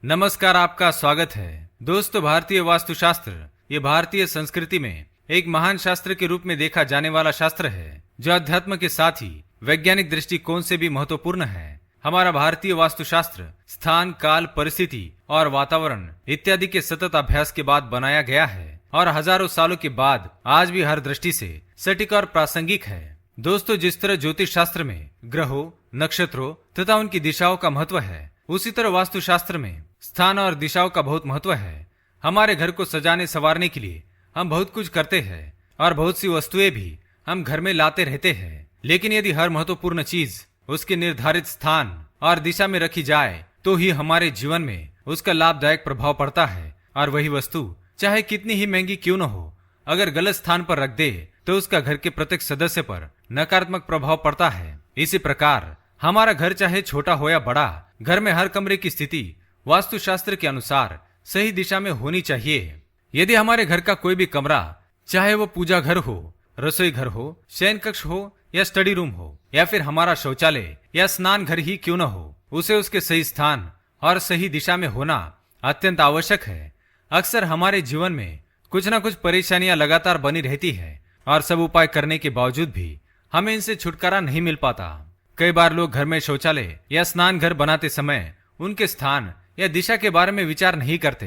नमस्कार, आपका स्वागत है। दोस्तों, भारतीय वास्तुशास्त्र ये भारतीय संस्कृति में एक महान शास्त्र के रूप में देखा जाने वाला शास्त्र है, जो अध्यात्म के साथ ही वैज्ञानिक दृष्टिकोण से भी महत्वपूर्ण है। हमारा भारतीय वास्तुशास्त्र स्थान, काल, परिस्थिति और वातावरण इत्यादि के सतत अभ्यास के बाद बनाया गया है और हजारों सालों के बाद आज भी हर दृष्टि से सटीक और प्रासंगिक है। दोस्तों, जिस तरह ज्योतिष शास्त्र में ग्रहों, नक्षत्रों तथा उनकी दिशाओं का महत्व है, उसी तरह वास्तुशास्त्र में स्थान और दिशाओं का बहुत महत्व है। हमारे घर को सजाने संवारने के लिए हम बहुत कुछ करते हैं और बहुत सी वस्तुएं भी हम घर में लाते रहते हैं, लेकिन यदि हर महत्वपूर्ण चीज उसके निर्धारित स्थान और दिशा में रखी जाए तो ही हमारे जीवन में उसका लाभदायक प्रभाव पड़ता है। और वही वस्तु चाहे कितनी ही महंगी क्यों न हो, अगर गलत स्थान पर रख दे तो उसका घर के प्रत्येक सदस्य पर नकारात्मक प्रभाव पड़ता है। इसी प्रकार हमारा घर चाहे छोटा हो या बड़ा, घर में हर कमरे की स्थिति वास्तुशास्त्र के अनुसार सही दिशा में होनी चाहिए। यदि हमारे घर का कोई भी कमरा, चाहे वो पूजा घर हो, रसोई घर हो, शयन कक्ष हो या स्टडी रूम हो, या फिर हमारा शौचालय या स्नान घर ही क्यों न हो, उसे उसके सही स्थान और सही दिशा में होना अत्यंत आवश्यक है। अक्सर हमारे जीवन में कुछ न कुछ परेशानियां लगातार बनी रहती है और सब उपाय करने के बावजूद भी हमें इनसे छुटकारा नहीं मिल पाता। कई बार लोग घर में शौचालय या स्नान घर बनाते समय उनके स्थान या दिशा के बारे में विचार नहीं करते।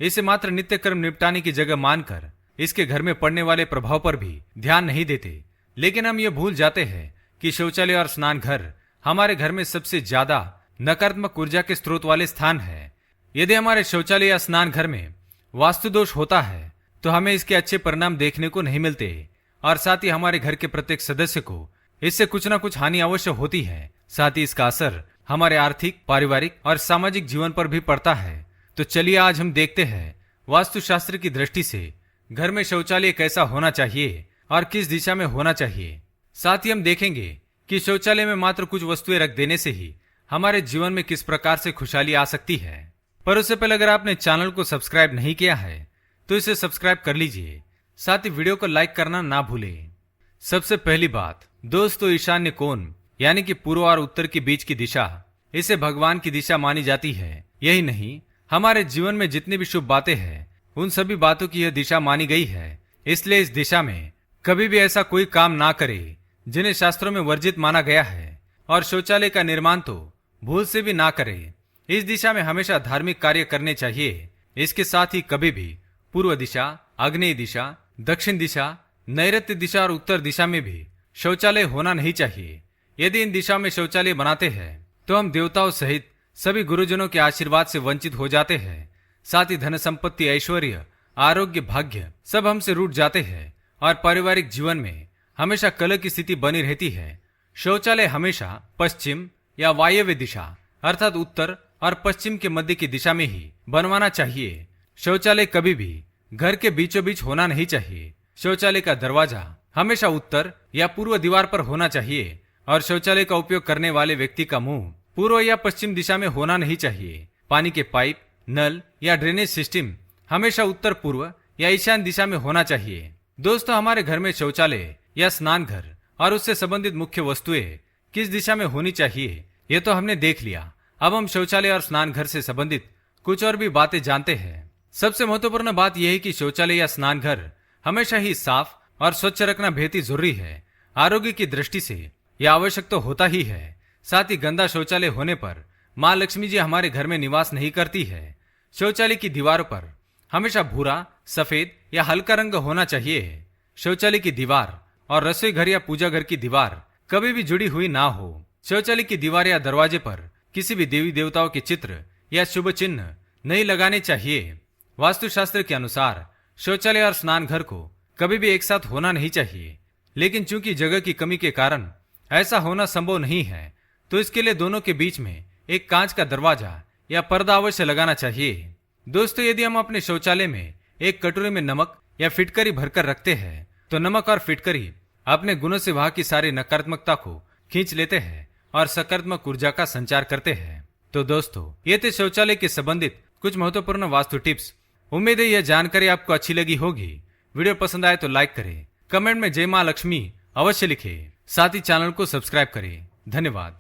इसे मात्र नित्य कर्म निपटाने की जगह मानकर इसके घर में पड़ने वाले प्रभाव पर भी ध्यान नहीं देते। लेकिन हम ये भूल जाते हैं कि शौचालय और स्नान घर हमारे घर में सबसे ज्यादा नकारात्मक ऊर्जा के स्रोत वाले स्थान है। यदि हमारे शौचालय या स्नान घर में वास्तु दोष होता है तो हमें इसके अच्छे परिणाम देखने को नहीं मिलते और साथ ही हमारे घर के प्रत्येक सदस्य को इससे कुछ न कुछ हानि अवश्य होती है। साथ ही इसका असर हमारे आर्थिक, पारिवारिक और सामाजिक जीवन पर भी पड़ता है। तो चलिए आज हम देखते हैं वास्तुशास्त्र की दृष्टि से घर में शौचालय कैसा होना चाहिए और किस दिशा में होना चाहिए। साथ ही हम देखेंगे कि शौचालय में मात्र कुछ वस्तुएं रख देने से ही हमारे जीवन में किस प्रकार से खुशहाली आ सकती है। पर उससे पहले अगर आपने चैनल को सब्सक्राइब नहीं किया है तो इसे सब्सक्राइब कर लीजिए। साथ ही वीडियो को लाइक करना ना भूलें। सबसे पहली बात दोस्तों, ईशान्य कोण यानी कि पूर्व और उत्तर के बीच की दिशा, इसे भगवान की दिशा मानी जाती है। यही नहीं, हमारे जीवन में जितनी भी शुभ बातें हैं उन सभी बातों की यह दिशा मानी गई है। इसलिए इस दिशा में कभी भी ऐसा कोई काम ना करे जिन्हें शास्त्रों में वर्जित माना गया है, और शौचालय का निर्माण तो भूल से भी ना करे। इस दिशा में हमेशा धार्मिक कार्य करने चाहिए। इसके साथ ही कभी भी पूर्व दिशा, आग्नेय दिशा, दक्षिण दिशा, नैऋत्य दिशा और उत्तर दिशा में भी शौचालय होना नहीं चाहिए। यदि इन दिशा में शौचालय बनाते हैं तो हम देवताओं सहित सभी गुरुजनों के आशीर्वाद से वंचित हो जाते हैं। साथ ही धन संपत्ति, ऐश्वर्य, आरोग्य, भाग्य सब हमसे रूठ जाते हैं और पारिवारिक जीवन में हमेशा कलह की स्थिति बनी रहती है। शौचालय हमेशा पश्चिम या वायव्य दिशा अर्थात उत्तर और पश्चिम के मध्य की दिशा में ही बनवाना चाहिए। शौचालय कभी भी घर के बीचों बीच होना नहीं चाहिए। शौचालय का दरवाजा हमेशा उत्तर या पूर्व दीवार पर होना चाहिए और शौचालय का उपयोग करने वाले व्यक्ति का मुंह पूर्व या पश्चिम दिशा में होना नहीं चाहिए। पानी के पाइप, नल या ड्रेनेज सिस्टम हमेशा उत्तर, पूर्व या ईशान दिशा में होना चाहिए। दोस्तों, हमारे घर में शौचालय या स्नान घर और उससे संबंधित मुख्य वस्तुएं किस दिशा में होनी चाहिए ये तो हमने देख लिया। अब हम शौचालय और स्नान घर से संबंधित कुछ और भी बातें जानते हैं। सबसे महत्वपूर्ण बात यह है कि शौचालय या स्नान घर हमेशा ही साफ और स्वच्छ रखना बेहद ही जरूरी है। आरोग्य की दृष्टि से यह आवश्यक तो होता ही है। साथ ही गंदा शौचालय होने पर माँ लक्ष्मी जी हमारे घर में निवास नहीं करती है। शौचालय की दीवारों पर हमेशा भूरा, सफेद या हल्का रंग होना चाहिए। शौचालय की दीवार और रसोई घर या पूजा घर की दीवार कभी भी जुड़ी हुई ना हो। शौचालय की दीवार या दरवाजे पर किसी भी देवी देवताओं के चित्र या शुभ चिन्ह नहीं लगाने चाहिए। वास्तुशास्त्र के अनुसार शौचालय और स्नान घर को कभी भी एक साथ होना नहीं चाहिए, लेकिन चूंकि जगह की कमी के कारण ऐसा होना संभव नहीं है तो इसके लिए दोनों के बीच में एक कांच का दरवाजा या पर्दा अवश्य लगाना चाहिए। दोस्तों, यदि हम अपने शौचालय में एक कटोरे में नमक या फिटकरी भरकर रखते हैं तो नमक और फिटकरी अपने गुणों से वहां की सारी नकारात्मकता को खींच लेते हैं और सकारात्मक ऊर्जा का संचार करते हैं। तो दोस्तों, ये थे शौचालय के संबंधित कुछ महत्वपूर्ण वास्तु टिप्स। उम्मीद है यह जानकारी आपको अच्छी लगी होगी। वीडियो पसंद आए तो लाइक करें, कमेंट में जय मां लक्ष्मी अवश्य लिखें। साथ ही चैनल को सब्सक्राइब करें। धन्यवाद।